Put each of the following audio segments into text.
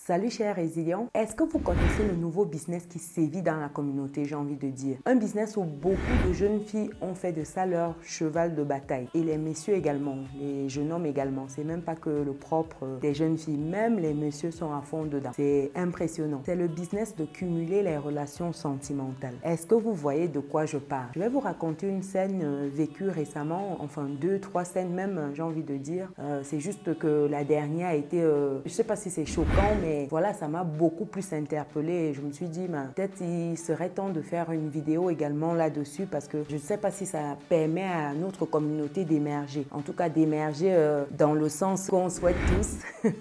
Salut chers résilients, est-ce que vous connaissez le nouveau business qui sévit dans la communauté, j'ai envie de dire? Un business où beaucoup de jeunes filles ont fait de ça leur cheval de bataille. Et les messieurs également, les jeunes hommes également. C'est même pas que le propre des jeunes filles, même les messieurs sont à fond dedans. C'est impressionnant. C'est le business de cumuler les relations sentimentales. Est-ce que vous voyez de quoi je parle? Je vais vous raconter une scène vécue récemment, enfin 2-3 scènes même, j'ai envie de dire. C'est juste que la dernière a été, je sais pas si c'est choquant, mais voilà, ça m'a beaucoup plus interpellée et je me suis dit, peut-être il serait temps de faire une vidéo également là-dessus parce que je ne sais pas si ça permet à notre communauté d'émerger. En tout cas, d'émerger dans le sens qu'on souhaite tous.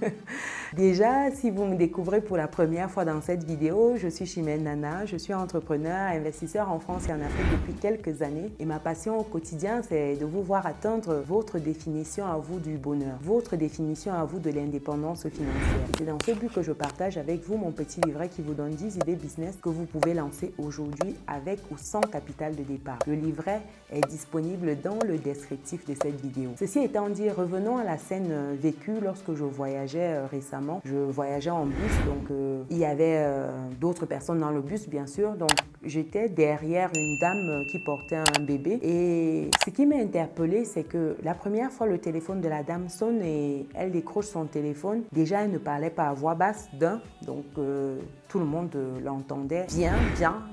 Déjà, si vous me découvrez pour la première fois dans cette vidéo, je suis Chimène Nana, je suis entrepreneur, investisseur en France et en Afrique depuis quelques années et ma passion au quotidien, c'est de vous voir atteindre votre définition à vous du bonheur, votre définition à vous de l'indépendance financière. C'est dans ce but que je partage avec vous mon petit livret qui vous donne 10 idées business que vous pouvez lancer aujourd'hui avec ou sans capital de départ. Le livret est disponible dans le descriptif de cette vidéo. Ceci étant dit, revenons à la scène vécue lorsque je voyageais récemment. Je voyageais en bus, donc il y avait d'autres personnes dans le bus bien sûr, donc j'étais derrière une dame qui portait un bébé et ce qui m'a interpellée, c'est que la première fois le téléphone de la dame sonne et elle décroche son téléphone. Déjà, elle ne parlait pas à voix basse donc tout le monde l'entendait bien.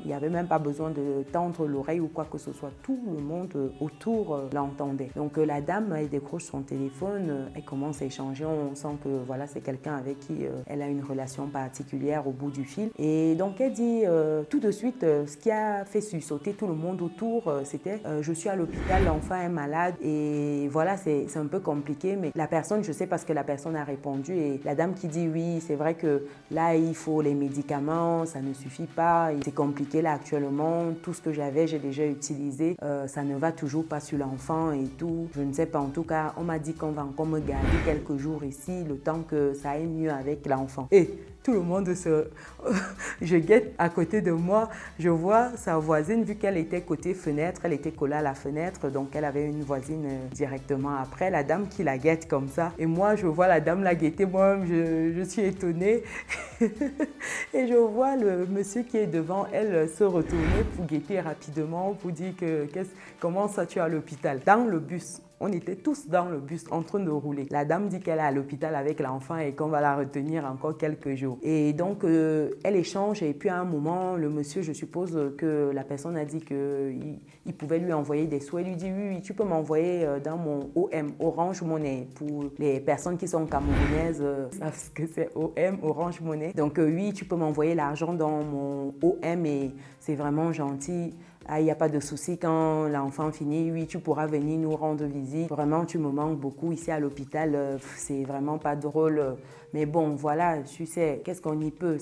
Il n'y avait même pas besoin de tendre l'oreille ou quoi que ce soit. Tout le monde autour l'entendait. Donc la dame, elle décroche son téléphone, elle commence à échanger. On sent que voilà, c'est quelqu'un avec qui elle a une relation particulière au bout du fil. Et donc elle dit tout de suite, ce qui a fait sursauter tout le monde autour, c'était je suis à l'hôpital, l'enfant est malade et voilà, c'est un peu compliqué. Mais la personne, je sais parce que la personne a répondu et la dame qui dit oui, c'est vrai que là, il faut les médicaments, ça ne suffit pas, c'est compliqué là actuellement, tout ce que j'avais, j'ai déjà utilisé, ça ne va toujours pas sur l'enfant et tout. Je ne sais pas, en tout cas, on m'a dit qu'on va encore me garder quelques jours ici, le temps que ça aille mieux avec l'enfant. Et tout le monde je guette à côté de moi, je vois sa voisine, vu qu'elle était côté fenêtre, elle était collée à la fenêtre, donc elle avait une voisine directement après, la dame qui la guette comme ça. Et moi, je vois la dame la guetter, moi-même, je suis étonnée. Et je vois le monsieur qui est devant elle se retourner pour guetter rapidement, pour dire comment ça tu es à l'hôpital? Dans le bus. On était tous dans le bus en train de rouler. La dame dit qu'elle est à l'hôpital avec l'enfant et qu'on va la retenir encore quelques jours. Et donc, elle échange et puis à un moment, le monsieur, je suppose que la personne a dit qu'il pouvait lui envoyer des sous. Elle lui dit, oui, tu peux m'envoyer dans mon OM, Orange Money. Pour les personnes qui sont camerounaises, savent ce que c'est OM, Orange Money. Donc, oui, tu peux m'envoyer l'argent dans mon OM et c'est vraiment gentil. Ah, il n'y a pas de souci, quand l'enfant finit, oui, tu pourras venir nous rendre visite. Vraiment, tu me manques beaucoup ici à l'hôpital, c'est vraiment pas drôle. Mais bon, voilà, tu sais, qu'est-ce qu'on y peut?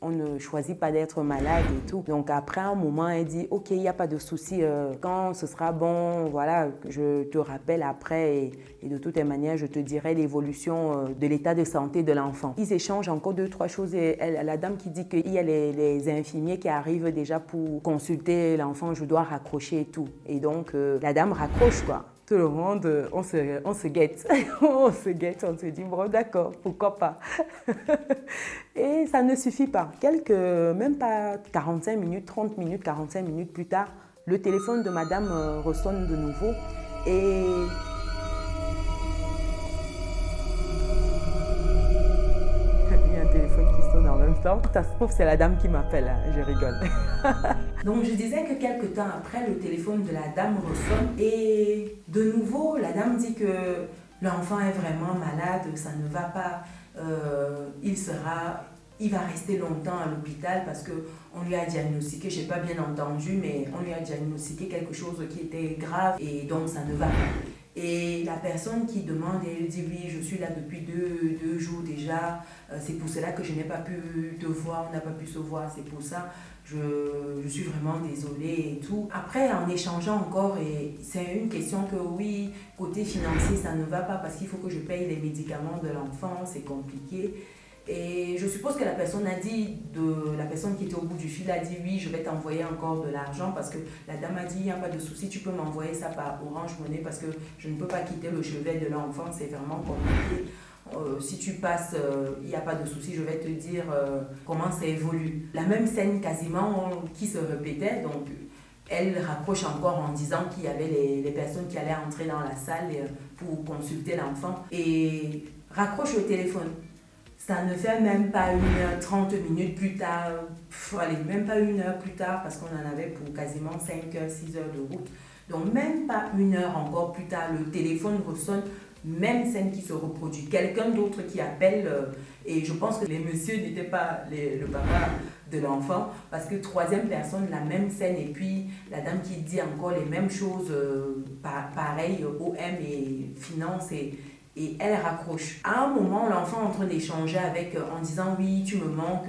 On ne choisit pas d'être malade et tout. Donc après un moment, elle dit, ok, il n'y a pas de souci, quand ce sera bon, voilà, je te rappelle après et de toutes les manières, je te dirai l'évolution de l'état de santé de l'enfant. Ils échangent encore 2-3 choses et la dame qui dit qu'il y a les infirmiers qui arrivent déjà pour consulter l'enfant, je dois raccrocher et tout. Et donc, la dame raccroche, quoi. Tout le monde, on se guette. On se guette, on se dit, bon, d'accord, pourquoi pas. Et ça ne suffit pas. Même pas 45 minutes, 30 minutes, 45 minutes plus tard, le téléphone de madame ressonne de nouveau et il y a un téléphone qui sonne en même temps. Ça se trouve, c'est la dame qui m'appelle, hein. Je rigole. Donc, je disais que quelques temps après, le téléphone de la dame ressonne et de nouveau, la dame dit que l'enfant est vraiment malade, ça ne va pas, il va rester longtemps à l'hôpital parce qu'on lui a diagnostiqué, je n'ai pas bien entendu, mais on lui a diagnostiqué quelque chose qui était grave et donc ça ne va pas. Et la personne qui demande, elle dit oui, je suis là depuis deux jours déjà, c'est pour cela que je n'ai pas pu te voir, on n'a pas pu se voir, c'est pour ça, je suis vraiment désolée et tout. Après, en échangeant encore, et c'est une question que oui, côté financier, ça ne va pas parce qu'il faut que je paye les médicaments de l'enfant, c'est compliqué. Et je suppose que la personne qui était au bout du fil a dit oui, je vais t'envoyer encore de l'argent parce que la dame a dit il n'y a pas de souci, tu peux m'envoyer ça par Orange Money parce que je ne peux pas quitter le chevet de l'enfant, c'est vraiment compliqué. Si tu passes, il n'y a pas de souci, je vais te dire comment ça évolue. La même scène quasiment qui se répétait, donc elle raccroche encore en disant qu'il y avait les personnes qui allaient entrer dans la salle pour consulter l'enfant et raccroche le téléphone. Ça ne fait même pas 1 heure, 30 minutes plus tard, allez, même pas 1 heure plus tard, parce qu'on en avait pour quasiment 5 heures, 6 heures de route. Donc même pas 1 heure encore plus tard, le téléphone ressonne, même scène qui se reproduit. Quelqu'un d'autre qui appelle, et je pense que les messieurs n'étaient pas le papa de l'enfant, parce que troisième personne, la même scène, et puis la dame qui dit encore les mêmes choses, pareil, OM et finance, et elle raccroche. À un moment, l'enfant est en train d'échanger avec, en disant oui, tu me manques,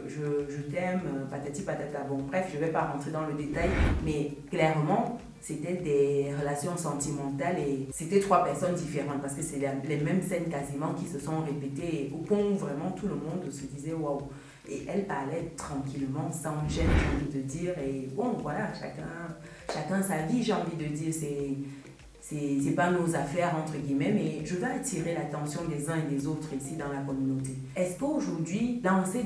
je t'aime, patati patata. Bon, bref, je ne vais pas rentrer dans le détail, mais clairement, c'était des relations sentimentales et c'était 3 personnes différentes parce que c'est les mêmes scènes quasiment qui se sont répétées au point où vraiment tout le monde se disait waouh. Et elle parlait tranquillement, sans gêne, j'ai envie de dire. Et bon, voilà, chacun sa vie, j'ai envie de dire. C'est pas nos affaires, entre guillemets, mais je veux attirer l'attention des uns et des autres ici dans la communauté. Est-ce qu'aujourd'hui, lancer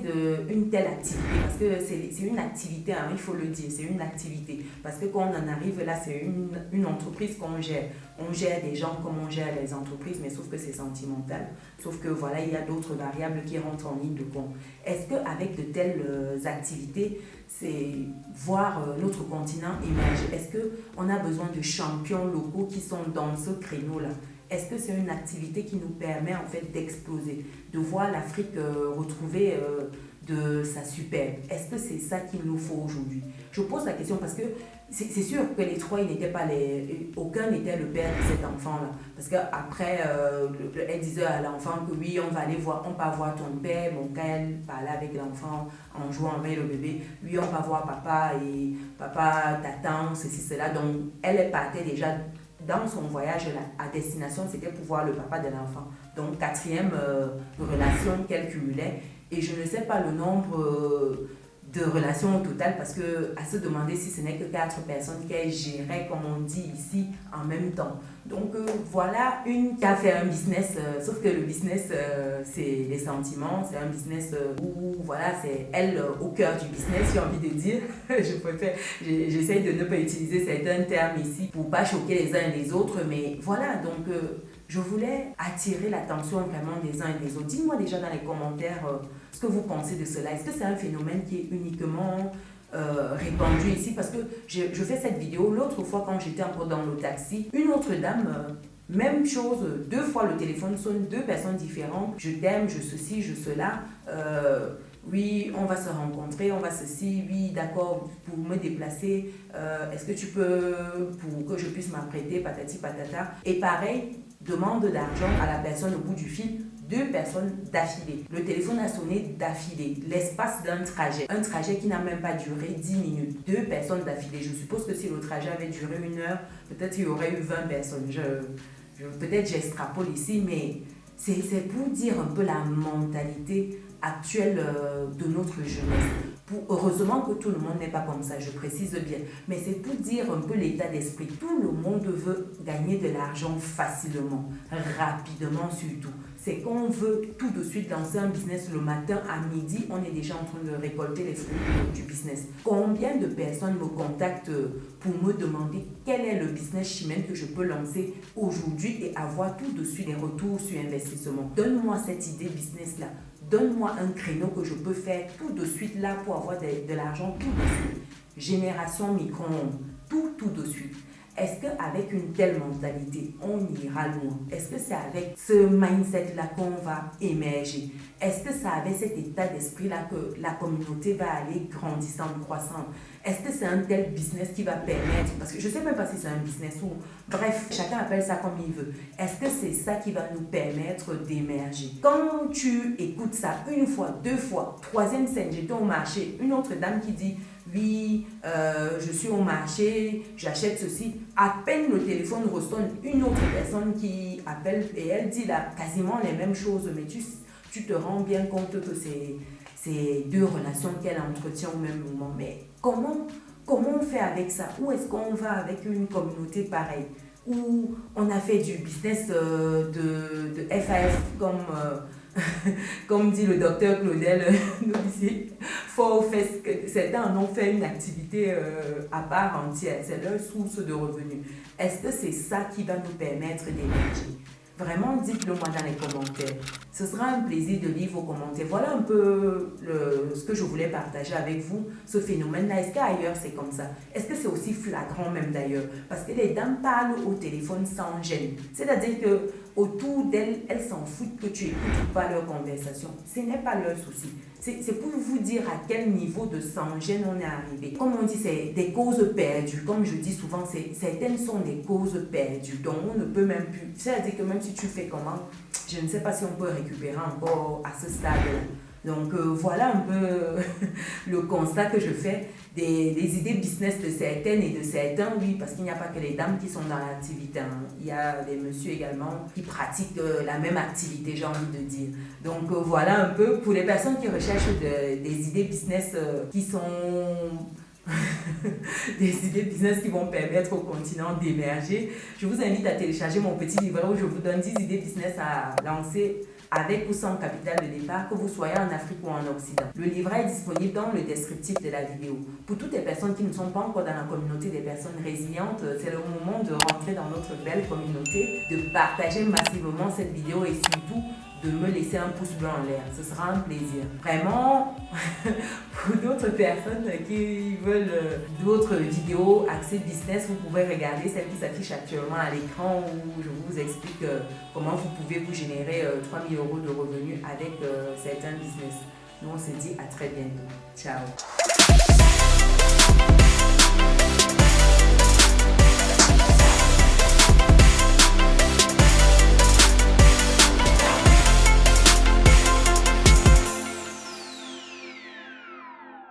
une telle activité, parce que c'est une activité, hein, il faut le dire, c'est une activité, parce que quand on en arrive là, c'est une entreprise qu'on gère. On gère des gens comme on gère les entreprises, mais sauf que c'est sentimental. Sauf que voilà, il y a d'autres variables qui rentrent en ligne de compte. Est-ce qu'avec de telles activités, c'est voir notre continent émerger? Est-ce qu'on a besoin de champions locaux qui sont dans ce créneau-là? Est-ce que c'est une activité qui nous permet en fait d'exploser, de voir l'Afrique retrouver de sa superbe? Est-ce que c'est ça qu'il nous faut aujourd'hui? Je pose la question parce que c'est sûr que les 3, aucun n'était le père de cet enfant-là. Parce qu'après, elle disait à l'enfant que oui, on va aller voir, on va voir ton père. Bon, quand elle parlait avec l'enfant en jouant avec le bébé, oui, on va voir papa et papa t'attend, ceci, cela. Donc, elle partait déjà dans son voyage à destination, c'était pour voir le papa de l'enfant. Donc, 4e relation qu'elle cumulait. Et je ne sais pas le nombre de relations au total parce que à se demander si ce n'est que 4 personnes qu'elle gérait, comme on dit ici, en même temps. Donc voilà une qui a fait un business, sauf que le business c'est les sentiments, c'est un business où voilà, c'est elle au cœur du business, j'ai envie de dire. J'essaye de ne pas utiliser certains termes ici pour pas choquer les uns et les autres, mais voilà, donc je voulais attirer l'attention vraiment des uns et des autres. Dites-moi déjà dans les commentaires ce que vous pensez de cela. Est-ce que c'est un phénomène qui est uniquement répandu ici? Parce que je fais cette vidéo, l'autre fois quand j'étais encore dans le taxi, une autre dame, même chose, 2 fois le téléphone sonne, 2 personnes différentes. Je t'aime, je ceci, je cela. Oui, on va se rencontrer, on va ceci, oui, d'accord, pour me déplacer, est-ce que tu peux, pour que je puisse m'apprêter, patati patata. Et pareil, demande d'argent à la personne au bout du fil, 2 personnes d'affilée. Le téléphone a sonné d'affilée, l'espace d'un trajet. Un trajet qui n'a même pas duré 10 minutes. 2 personnes d'affilée. Je suppose que si le trajet avait duré 1 heure, peut-être il y aurait eu 20 personnes. Peut-être j'extrapole ici, mais c'est pour dire un peu la mentalité actuelle de notre jeunesse. Heureusement que tout le monde n'est pas comme ça, je précise bien. Mais c'est pour dire un peu l'état d'esprit. Tout le monde veut gagner de l'argent facilement, rapidement surtout. C'est qu'on veut tout de suite lancer un business le matin à midi, on est déjà en train de récolter les fruits du business. Combien de personnes me contactent pour me demander quel est le business chimène que je peux lancer aujourd'hui et avoir tout de suite des retours sur investissement? Donne-moi cette idée business-là. Donne-moi un créneau que je peux faire tout de suite là pour avoir de l'argent tout de suite. Génération micro-ondes, tout de suite. Est-ce qu'avec une telle mentalité, on ira loin? Est-ce que c'est avec ce mindset-là qu'on va émerger? Est-ce que c'est avec cet état d'esprit-là que la communauté va aller grandissante, croissante? Est-ce que c'est un tel business qui va permettre, parce que je ne sais même pas si c'est un business ou, bref, chacun appelle ça comme il veut. Est-ce que c'est ça qui va nous permettre d'émerger? Quand tu écoutes ça 1 fois, 2 fois, 3e scène, j'étais au marché, une autre dame qui dit, oui, je suis au marché, j'achète ceci. À peine le téléphone ressonne, une autre personne qui appelle et elle dit là quasiment les mêmes choses, mais tu te rends bien compte que c'est 2 relations qu'elle entretient au même moment. Mais comment on fait avec ça? Où est-ce qu'on va avec une communauté pareille? ou on a fait du business de FAF comme dit le docteur Claudel, certains en ont fait une activité à part entière, c'est leur source de revenus. Est-ce que c'est ça qui va nous permettre d'émerger? Vraiment, dites-le moi dans les commentaires. Ce sera un plaisir de lire vos commentaires. Voilà un peu ce que je voulais partager avec vous, ce phénomène-là. Est-ce qu'ailleurs c'est comme ça? Est-ce que c'est aussi flagrant même d'ailleurs? Parce que les dames parlent au téléphone sans gêne. C'est-à-dire que autour d'elles, elles s'en foutent que tu écoutes pas leur conversation. Ce n'est pas leur souci. C'est pour vous dire à quel niveau de sans-gêne on est arrivé. Comme on dit, c'est des causes perdues. Comme je dis souvent, certaines sont des causes perdues. Donc on ne peut même plus. C'est-à-dire que même si tu fais comment, je ne sais pas si on peut récupérer encore à ce stade-là. Donc voilà un peu le constat que je fais des idées business de certaines et de certains, oui, parce qu'il n'y a pas que les dames qui sont dans l'activité. Hein. Il y a des messieurs également qui pratiquent la même activité, j'ai envie de dire. Donc voilà un peu pour les personnes qui recherchent des idées business qui sont... des idées business qui vont permettre au continent d'émerger. Je vous invite à télécharger mon petit livret où je vous donne 10 idées business à lancer avec ou sans capital de départ, que vous soyez en Afrique ou en Occident. Le livret est disponible dans le descriptif de la vidéo. Pour toutes les personnes qui ne sont pas encore dans la communauté des personnes résilientes, c'est le moment de rentrer dans notre belle communauté, de partager massivement cette vidéo et surtout de me laisser un pouce bleu en l'air. Ce sera un plaisir. Vraiment, pour d'autres personnes qui veulent d'autres vidéos axées business, vous pouvez regarder celle qui s'affiche actuellement à l'écran où je vous explique comment vous pouvez vous générer 3 000 € de revenus avec certains business. Nous, on se dit à très bientôt. Ciao.